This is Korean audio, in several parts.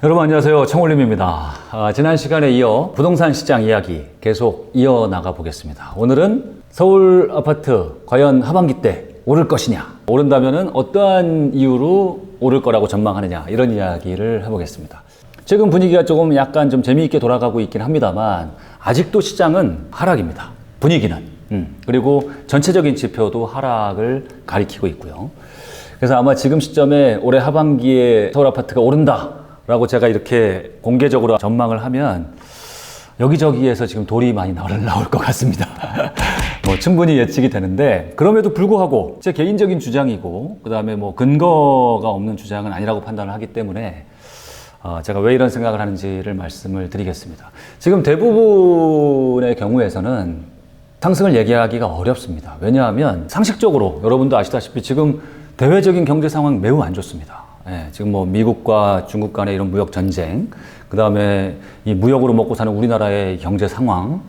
여러분 안녕하세요. 청울림입니다. 지난 시간에 이어 부동산 시장 이야기 계속 이어나가 보겠습니다. 오늘은 서울 아파트 과연 하반기 때 오를 것이냐, 오른다면 어떠한 이유로 오를 거라고 전망하느냐, 이런 이야기를 해보겠습니다. 최근 분위기가 조금 약간 좀 재미있게 돌아가고 있긴 합니다만 아직도 시장은 하락입니다. 분위기는. 그리고 전체적인 지표도 하락을 가리키고 있고요. 그래서 아마 지금 시점에 올해 하반기에 서울 아파트가 오른다 라고 제가 이렇게 공개적으로 전망을 하면 여기저기에서 지금 돌이 많이 나올 것 같습니다. 뭐 충분히 예측이 되는데, 그럼에도 불구하고 제 개인적인 주장이고 그 다음에 뭐 근거가 없는 주장은 아니라고 판단을 하기 때문에 제가 왜 이런 생각을 하는지를 말씀을 드리겠습니다. 지금 대부분의 경우에서는 상승을 얘기하기가 어렵습니다. 왜냐하면 상식적으로 여러분도 아시다시피 지금 대외적인 경제 상황 매우 안 좋습니다. 지금 뭐 미국과 중국 간의 이런 무역 전쟁, 그 다음에 이 무역으로 먹고 사는 우리나라의 경제 상황이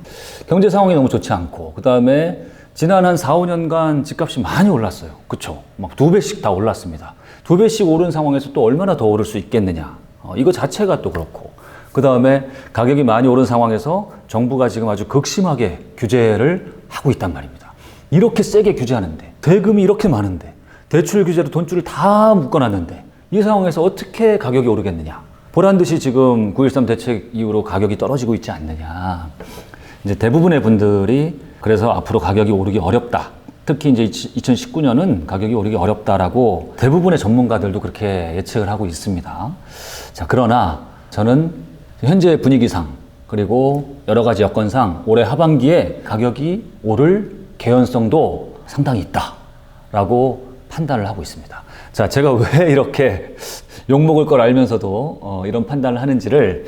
너무 좋지 않고, 그 다음에 지난 한 4, 5년간 집값이 많이 올랐어요. 그쵸? 막 2배씩 다 올랐습니다. 2배씩 오른 상황에서 또 얼마나 더 오를 수 있겠느냐. 이거 자체가 또 그렇고, 그 다음에 가격이 많이 오른 상황에서 정부가 지금 아주 극심하게 규제를 하고 있단 말입니다. 이렇게 세게 규제하는데, 세금이 이렇게 많은데, 대출 규제로 돈줄을 다 묶어놨는데, 이 상황에서 어떻게 가격이 오르겠느냐. 보란듯이 지금 9.13 대책 이후로 가격이 떨어지고 있지 않느냐. 이제 대부분의 분들이 그래서 앞으로 가격이 오르기 어렵다. 특히 이제 2019년은 가격이 오르기 어렵다라고 대부분의 전문가들도 그렇게 예측을 하고 있습니다. 자, 그러나 저는 현재 분위기상 그리고 여러 가지 여건상 올해 하반기에 가격이 오를 개연성도 상당히 있다라고 판단을 하고 있습니다. 자, 제가 왜 이렇게 욕먹을 걸 알면서도 이런 판단을 하는지를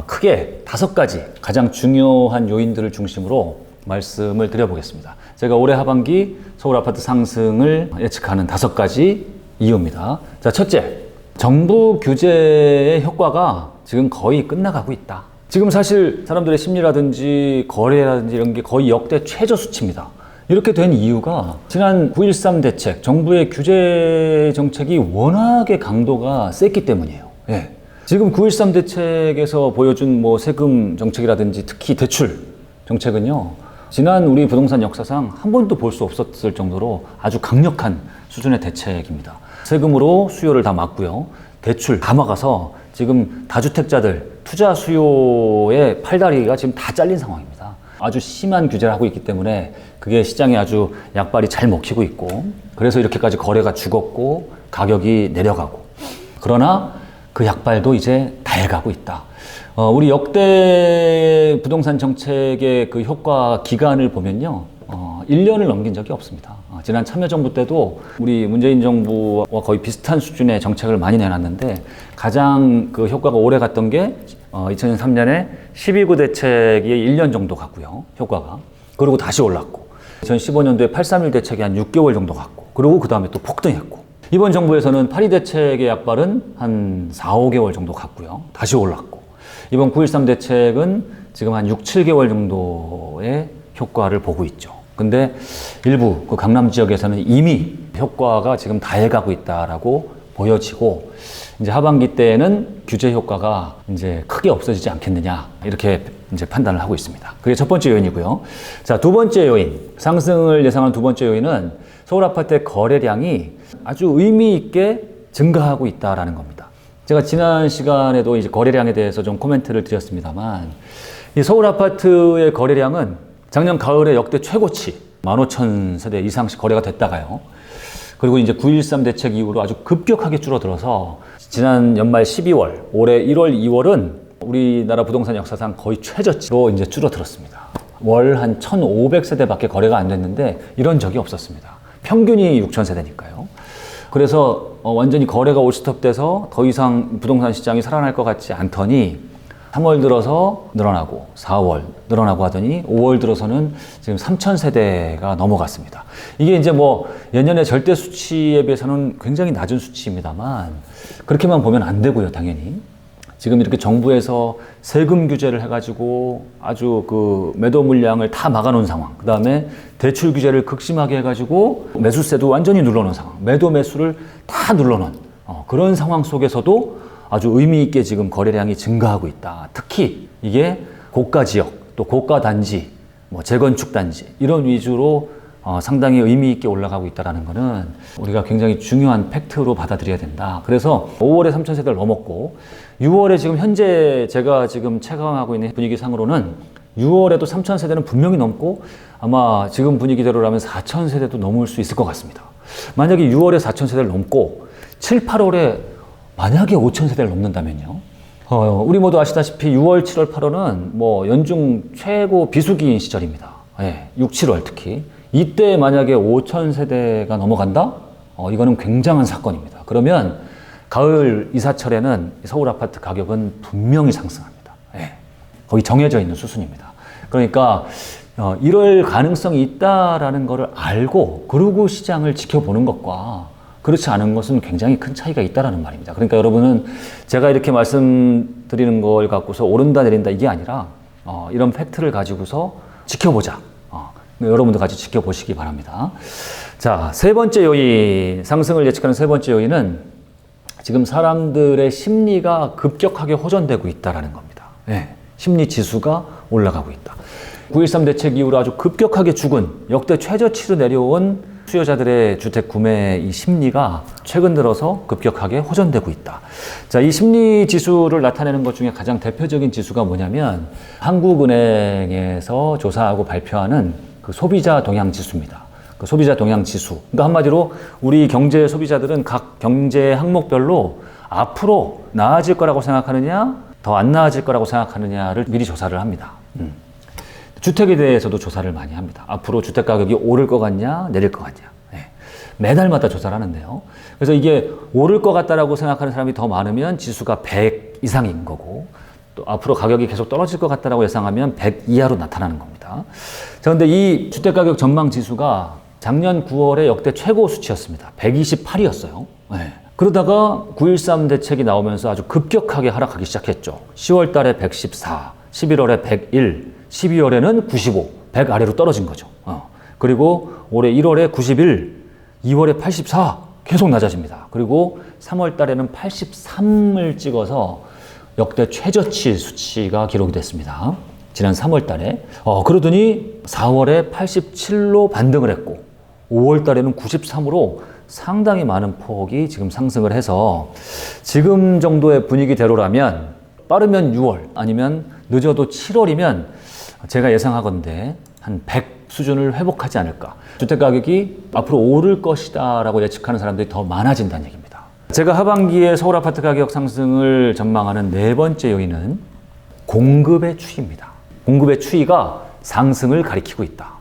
크게 5가지 가장 중요한 요인들을 중심으로 말씀을 드려보겠습니다. 제가 올해 하반기 서울 아파트 상승을 예측하는 5가지 이유입니다. 자, 첫째, 정부 규제의 효과가 지금 거의 끝나가고 있다. 지금 사실 사람들의 심리라든지 거래라든지 이런 게 거의 역대 최저 수치입니다. 이렇게 된 이유가 지난 9.13 대책, 정부의 규제 정책이 워낙에 강도가 셌기 때문이에요. 지금 9.13 대책에서 보여준 뭐 세금 정책이라든지 특히 대출 정책은요, 지난 우리 부동산 역사상 한 번도 볼 수 없었을 정도로 아주 강력한 수준의 대책입니다. 세금으로 수요를 다 막고요, 대출 다 막아서 지금 다주택자들 투자 수요의 팔다리가 지금 다 잘린 상황입니다. 아주 심한 규제를 하고 있기 때문에 그게 시장에 아주 약발이 잘 먹히고 있고, 그래서 이렇게까지 거래가 죽었고 가격이 내려가고, 그러나 그 약발도 이제 다 해가고 있다. 우리 역대 부동산 정책의 그 효과 기간을 보면요, 1년을 넘긴 적이 없습니다. 지난 참여정부 때도 우리 문재인 정부와 거의 비슷한 수준의 정책을 많이 내놨는데, 가장 그 효과가 오래 갔던 게 2003년에 12구 대책이 1년 정도 갔고요, 효과가. 그리고 다시 올랐고, 2015년도에 831 대책이 한 6개월 정도 갔고, 그리고 그 다음에 또 폭등했고, 이번 정부에서는 82 대책의 약발은 한 4, 5개월 정도 갔고요, 다시 올랐고, 이번 9.13 대책은 지금 한 6, 7개월 정도의 효과를 보고 있죠. 근데 일부 그 강남 지역에서는 이미 효과가 지금 다 해가고 있다라고 보여지고, 이제 하반기 때에는 규제 효과가 이제 크게 없어지지 않겠느냐, 이렇게 이제 판단을 하고 있습니다. 그게 첫 번째 요인이고요. 자, 두 번째 요인, 상승을 예상하는 두 번째 요인은 서울 아파트의 거래량이 아주 의미 있게 증가하고 있다라는 겁니다. 제가 지난 시간에도 이제 거래량에 대해서 좀 코멘트를 드렸습니다만, 이 서울 아파트의 거래량은 작년 가을에 역대 최고치 15,000세대 이상씩 거래가 됐다가요, 그리고 이제 9.13 대책 이후로 아주 급격하게 줄어들어서 지난 연말 12월, 올해 1월, 2월은 우리나라 부동산 역사상 거의 최저치로 이제 줄어들었습니다. 월 한 1,500세대밖에 거래가 안 됐는데 이런 적이 없었습니다. 평균이 6,000세대니까요. 그래서 완전히 거래가 올스톱돼서 더 이상 부동산 시장이 살아날 것 같지 않더니 3월 들어서 늘어나고 4월 늘어나고 하더니 5월 들어서는 지금 3,000세대가 넘어갔습니다. 이게 이제 뭐 예년의 절대 수치에 비해서는 굉장히 낮은 수치입니다만, 그렇게만 보면 안 되고요, 당연히. 지금 이렇게 정부에서 세금 규제를 해가지고 아주 그 매도 물량을 다 막아놓은 상황, 그 다음에 대출 규제를 극심하게 해가지고 매수세도 완전히 눌러놓은 상황, 매도 매수를 다 눌러놓은 그런 상황 속에서도 아주 의미 있게 지금 거래량이 증가하고 있다. 특히 이게 고가 지역, 또 고가 단지, 뭐 재건축 단지 이런 위주로 상당히 의미 있게 올라가고 있다는 것은 우리가 굉장히 중요한 팩트로 받아들여야 된다. 그래서 5월에 3,000세대를 넘었고 6월에 지금 현재 제가 지금 체감하고 있는 분위기상으로는 6월에도 3,000세대는 분명히 넘고 아마 지금 분위기대로라면 4,000세대도 넘을 수 있을 것 같습니다. 만약에 6월에 4,000세대를 넘고 7, 8월에 만약에 5,000세대를 넘는다면요. 우리 모두 아시다시피 6월, 7월, 8월은 뭐 연중 최고 비수기인 시절입니다. 6, 7월 특히. 이때 만약에 5,000세대가 넘어간다? 이거는 굉장한 사건입니다. 그러면 가을 이사철에는 서울 아파트 가격은 분명히 상승합니다. 거의 정해져 있는 수순입니다. 그러니까 이럴 가능성이 있다라는 것을 알고 그러고 시장을 지켜보는 것과 그렇지 않은 것은 굉장히 큰 차이가 있다라는 말입니다. 그러니까 여러분은 제가 이렇게 말씀드리는 걸 갖고서 오른다 내린다 이게 아니라 이런 팩트를 가지고서 지켜보자. 여러분도 같이 지켜보시기 바랍니다. 자, 세 번째 요인, 상승을 예측하는 세 번째 요인은 지금 사람들의 심리가 급격하게 호전되고 있다는 겁니다. 심리 지수가 올라가고 있다. 9.13 대책 이후로 아주 급격하게 죽은 역대 최저치로 내려온 수요자들의 주택 구매 이 심리가 최근 들어서 급격하게 호전되고 있다. 자, 이 심리 지수를 나타내는 것 중에 가장 대표적인 지수가 뭐냐면 한국은행에서 조사하고 발표하는 그 소비자 동향 지수입니다. 그 소비자 동향 지수. 그러니까 한마디로 우리 경제 소비자들은 각 경제 항목별로 앞으로 나아질 거라고 생각하느냐, 더 안 나아질 거라고 생각하느냐를 미리 조사를 합니다. 주택에 대해서도 조사를 많이 합니다. 앞으로 주택 가격이 오를 것 같냐, 내릴 것 같냐. 매달마다 조사를 하는데요. 그래서 이게 오를 것 같다라고 생각하는 사람이 더 많으면 지수가 100 이상인 거고, 또 앞으로 가격이 계속 떨어질 것 같다라고 예상하면 100 이하로 나타나는 겁니다. 자, 근데 이 주택 가격 전망 지수가 작년 9월에 역대 최고 수치였습니다. 128이었어요. 그러다가 9.13 대책이 나오면서 아주 급격하게 하락하기 시작했죠. 10월 달에 114, 11월에 101, 12월에는 95, 100 아래로 떨어진 거죠. 그리고 올해 1월에 91, 2월에 84 계속 낮아집니다. 그리고 3월 달에는 83을 찍어서 역대 최저치 수치가 기록이 됐습니다. 지난 3월 달에. 그러더니 4월에 87로 반등을 했고 5월 달에는 93으로 상당히 많은 폭이 지금 상승을 해서 지금 정도의 분위기대로라면 빠르면 6월 아니면 늦어도 7월이면 제가 예상하건대 한 100 수준을 회복하지 않을까. 주택가격이 앞으로 오를 것이다 라고 예측하는 사람들이 더 많아진다는 얘기입니다. 제가 하반기에 서울 아파트 가격 상승을 전망하는 네 번째 요인은 공급의 추이입니다. 공급의 추이가 상승을 가리키고 있다.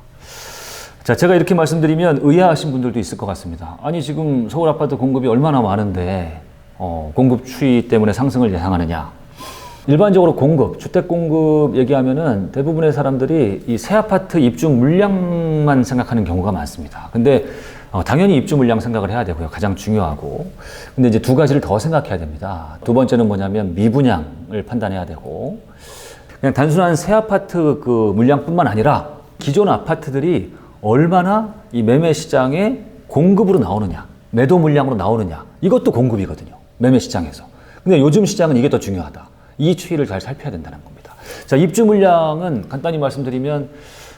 자, 제가 이렇게 말씀드리면 의아하신 분들도 있을 것 같습니다. 아니, 지금 서울 아파트 공급이 얼마나 많은데 공급 추이 때문에 상승을 예상하느냐. 일반적으로 공급, 주택 공급 얘기하면은 대부분의 사람들이 이 새 아파트 입주 물량만 생각하는 경우가 많습니다. 근데 당연히 입주 물량 생각을 해야 되고요. 가장 중요하고. 근데 이제 두 가지를 더 생각해야 됩니다. 두 번째는 뭐냐면 미분양을 판단해야 되고, 그냥 단순한 새 아파트 그 물량뿐만 아니라 기존 아파트들이 얼마나 이 매매 시장에 공급으로 나오느냐, 매도 물량으로 나오느냐, 이것도 공급이거든요. 매매 시장에서. 근데 요즘 시장은 이게 더 중요하다. 이 추이를 잘 살펴야 된다는 겁니다. 자, 입주 물량은 간단히 말씀드리면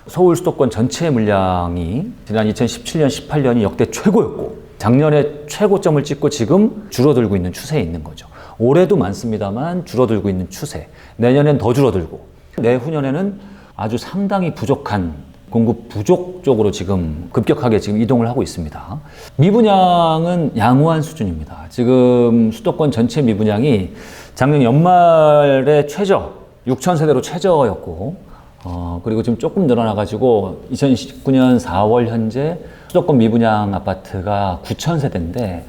서울 수도권 전체 물량이 지난 2017년, 18년이 역대 최고였고 작년에 최고점을 찍고 지금 줄어들고 있는 추세에 있는 거죠. 올해도 많습니다만 줄어들고 있는 추세. 내년엔 더 줄어들고 내후년에는 아주 상당히 부족한 공급 부족 쪽으로 지금 급격하게 지금 이동을 하고 있습니다. 미분양은 양호한 수준입니다. 지금 수도권 전체 미분양이 작년 연말에 최저, 6,000세대로 최저였고, 그리고 지금 조금 늘어나가지고 2019년 4월 현재 수도권 미분양 아파트가 9,000세대인데,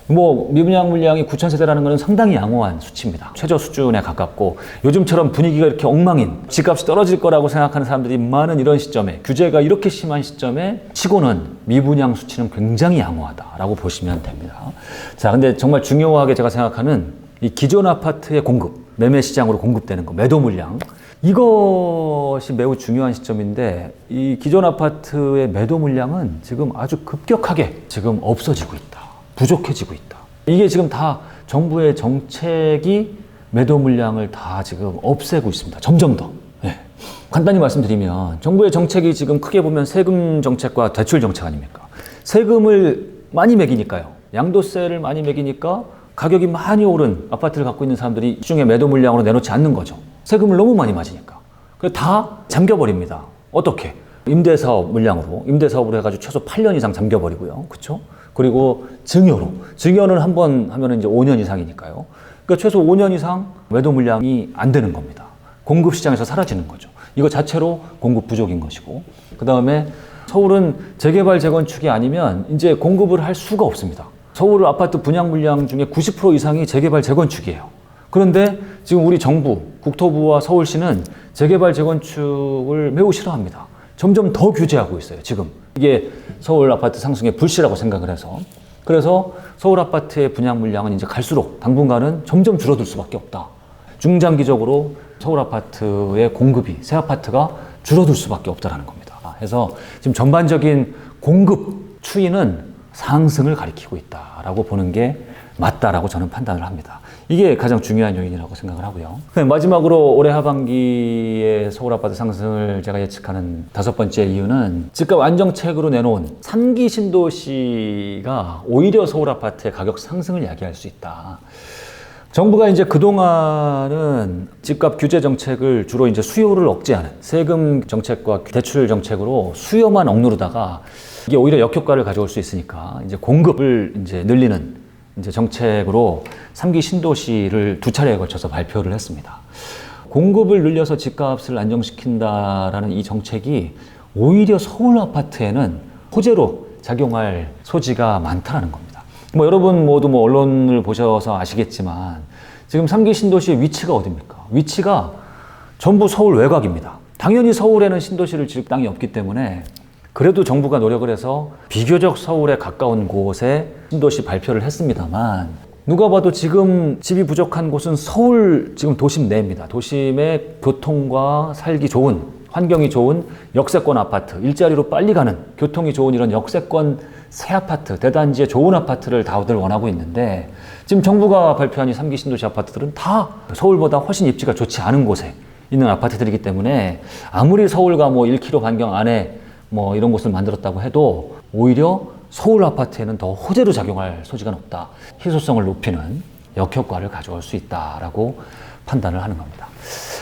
뭐 미분양 물량이 9,000세대라는 것은 상당히 양호한 수치입니다. 최저 수준에 가깝고 요즘처럼 분위기가 이렇게 엉망인 집값이 떨어질 거라고 생각하는 사람들이 많은 이런 시점에 규제가 이렇게 심한 시점에 치고는 미분양 수치는 굉장히 양호하다라고 보시면 됩니다. 자, 근데 정말 중요하게 제가 생각하는 이 기존 아파트의 공급, 매매 시장으로 공급되는 거, 매도 물량 이것이 매우 중요한 시점인데 이 기존 아파트의 매도 물량은 지금 아주 급격하게 지금 없어지고 있다. 부족해지고 있다. 이게 지금 다 정부의 정책이 매도 물량을 다 지금 없애고 있습니다. 점점 더. 예. 간단히 말씀드리면 정부의 정책이 지금 크게 보면 세금 정책과 대출 정책 아닙니까? 세금을 많이 매기니까요. 양도세를 많이 매기니까 가격이 많이 오른 아파트를 갖고 있는 사람들이 시중에 매도 물량으로 내놓지 않는 거죠. 세금을 너무 많이 맞으니까. 그래서 다 잠겨버립니다. 어떻게? 임대사업 물량으로, 임대사업으로 해가지고 최소 8년 이상 잠겨버리고요. 그렇죠? 그리고 증여로. 증여는 한 번 하면 이제 5년 이상이니까요. 그러니까 최소 5년 이상 매도 물량이 안 되는 겁니다. 공급 시장에서 사라지는 거죠. 이거 자체로 공급 부족인 것이고. 그 다음에 서울은 재개발 재건축이 아니면 이제 공급을 할 수가 없습니다. 서울 아파트 분양 물량 중에 90% 이상이 재개발 재건축이에요. 그런데 지금 우리 정부, 국토부와 서울시는 재개발 재건축을 매우 싫어합니다. 점점 더 규제하고 있어요, 지금. 이게 서울 아파트 상승의 불씨라고 생각을 해서. 그래서 서울 아파트의 분양 물량은 이제 갈수록 당분간은 점점 줄어들 수밖에 없다. 중장기적으로 서울 아파트의 공급이, 새 아파트가 줄어들 수밖에 없다라는 겁니다. 그래서 지금 전반적인 공급 추이는 상승을 가리키고 있다라고 보는 게 맞다라고 저는 판단을 합니다. 이게 가장 중요한 요인이라고 생각을 하고요. 마지막으로 올해 하반기에 서울 아파트 상승을 제가 예측하는 5번째 이유는 집값 안정책으로 내놓은 3기 신도시가 오히려 서울 아파트의 가격 상승을 야기할 수 있다. 정부가 이제 그동안은 집값 규제 정책을 주로 이제 수요를 억제하는 세금 정책과 대출 정책으로 수요만 억누르다가 이게 오히려 역효과를 가져올 수 있으니까 이제 공급을 이제 늘리는 이제 정책으로 3기 신도시를 2차례에 걸쳐서 발표를 했습니다. 공급을 늘려서 집값을 안정시킨다라는 이 정책이 오히려 서울 아파트에는 호재로 작용할 소지가 많다라는 겁니다. 여러분 모두 언론을 보셔서 아시겠지만 지금 3기 신도시의 위치가 어디입니까? 위치가 전부 서울 외곽입니다. 당연히 서울에는 신도시를 지을 땅이 없기 때문에 그래도 정부가 노력을 해서 비교적 서울에 가까운 곳에 신도시 발표를 했습니다만 누가 봐도 지금 집이 부족한 곳은 서울 지금 도심 내입니다. 도심의 교통과 살기 좋은, 환경이 좋은 역세권 아파트, 일자리로 빨리 가는 교통이 좋은 이런 역세권 새 아파트, 대단지의 좋은 아파트를 다들 원하고 있는데 지금 정부가 발표한 이 3기 신도시 아파트들은 다 서울보다 훨씬 입지가 좋지 않은 곳에 있는 아파트들이기 때문에 아무리 서울과 1km 반경 안에 이런 곳을 만들었다고 해도 오히려 서울 아파트에는 더 호재로 작용할 소지가 높다. 희소성을 높이는 역효과를 가져올 수 있다라고 판단을 하는 겁니다.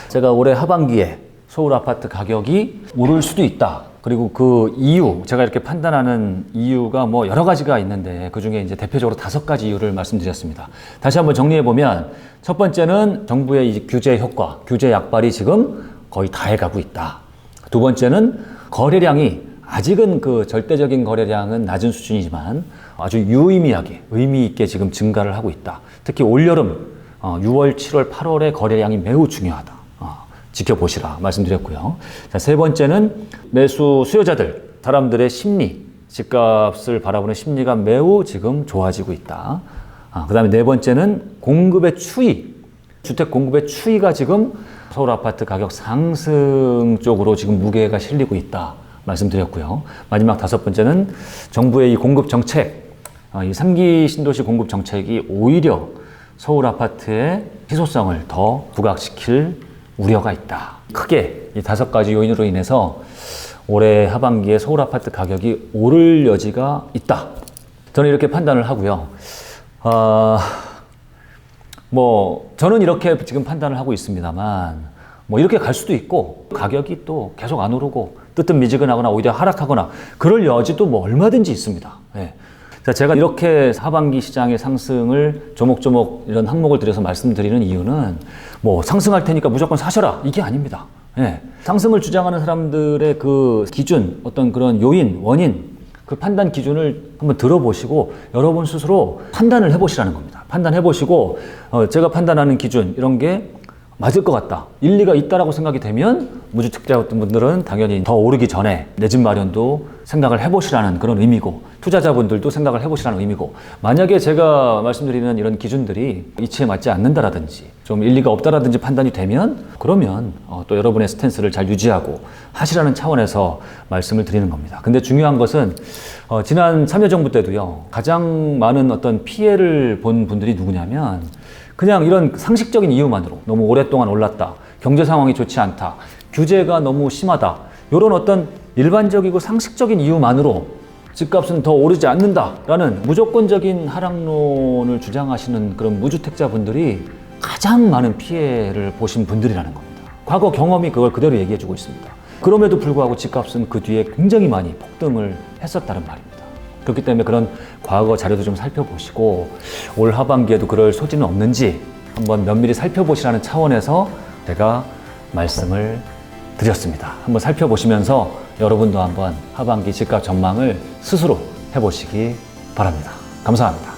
제가 올해 하반기에 서울 아파트 가격이 오를 수도 있다. 그리고 그 이유, 제가 이렇게 판단하는 이유가 여러 가지가 있는데 그 중에 이제 대표적으로 5가지 이유를 말씀드렸습니다. 다시 한번 정리해보면 첫 번째는 정부의 이 규제 효과, 규제 약발이 지금 거의 다 해가고 있다. 두 번째는 거래량이 아직은 그 절대적인 거래량은 낮은 수준이지만 아주 유의미하게 의미 있게 지금 증가를 하고 있다. 특히 올여름 6월, 7월, 8월의 거래량이 매우 중요하다. 지켜보시라 말씀드렸고요. 자, 세 번째는 매수 수요자들, 사람들의 심리, 집값을 바라보는 심리가 매우 지금 좋아지고 있다. 그 다음에 네 번째는 공급의 추이, 주택 공급의 추이가 지금 서울 아파트 가격 상승 쪽으로 지금 무게가 실리고 있다 말씀드렸고요. 마지막 5번째는 정부의 이 공급 정책, 이 3기 신도시 공급 정책이 오히려 서울 아파트의 희소성을 더 부각시킬 우려가 있다. 크게 이 5가지 요인으로 인해서 올해 하반기에 서울 아파트 가격이 오를 여지가 있다. 저는 이렇게 판단을 하고요. 저는 이렇게 지금 판단을 하고 있습니다만 이렇게 갈 수도 있고 가격이 또 계속 안 오르고 뜨뜻미지근하거나 오히려 하락하거나 그럴 여지도 얼마든지 있습니다. 네. 자, 제가 이렇게 하반기 시장의 상승을 조목조목 이런 항목을 들여서 말씀드리는 이유는 상승할 테니까 무조건 사셔라 이게 아닙니다. 네. 상승을 주장하는 사람들의 그 기준, 어떤 그런 요인, 원인, 그 판단 기준을 한번 들어보시고 여러분 스스로 판단을 해보시라는 겁니다. 판단해보시고 제가 판단하는 기준 이런 게 맞을 것 같다, 일리가 있다라고 생각이 되면 무주택자분들은 당연히 더 오르기 전에 내 집 마련도 생각을 해보시라는 그런 의미고, 투자자분들도 생각을 해보시라는 의미고, 만약에 제가 말씀드리는 이런 기준들이 이치에 맞지 않는다라든지 좀 일리가 없다라든지 판단이 되면, 그러면 또 여러분의 스탠스를 잘 유지하고 하시라는 차원에서 말씀을 드리는 겁니다. 근데 중요한 것은 지난 참여정부 때도요, 가장 많은 어떤 피해를 본 분들이 누구냐면, 그냥 이런 상식적인 이유만으로 너무 오랫동안 올랐다, 경제 상황이 좋지 않다, 규제가 너무 심하다, 이런 어떤 일반적이고 상식적인 이유만으로 집값은 더 오르지 않는다라는 무조건적인 하락론을 주장하시는 그런 무주택자분들이 가장 많은 피해를 보신 분들이라는 겁니다. 과거 경험이 그걸 그대로 얘기해주고 있습니다. 그럼에도 불구하고 집값은 그 뒤에 굉장히 많이 폭등을 했었다는 말입니다. 그렇기 때문에 그런 과거 자료도 좀 살펴보시고, 올 하반기에도 그럴 소지는 없는지 한번 면밀히 살펴보시라는 차원에서 제가 말씀을 드렸습니다. 한번 살펴보시면서 여러분도 한번 하반기 집값 전망을 스스로 해보시기 바랍니다. 감사합니다.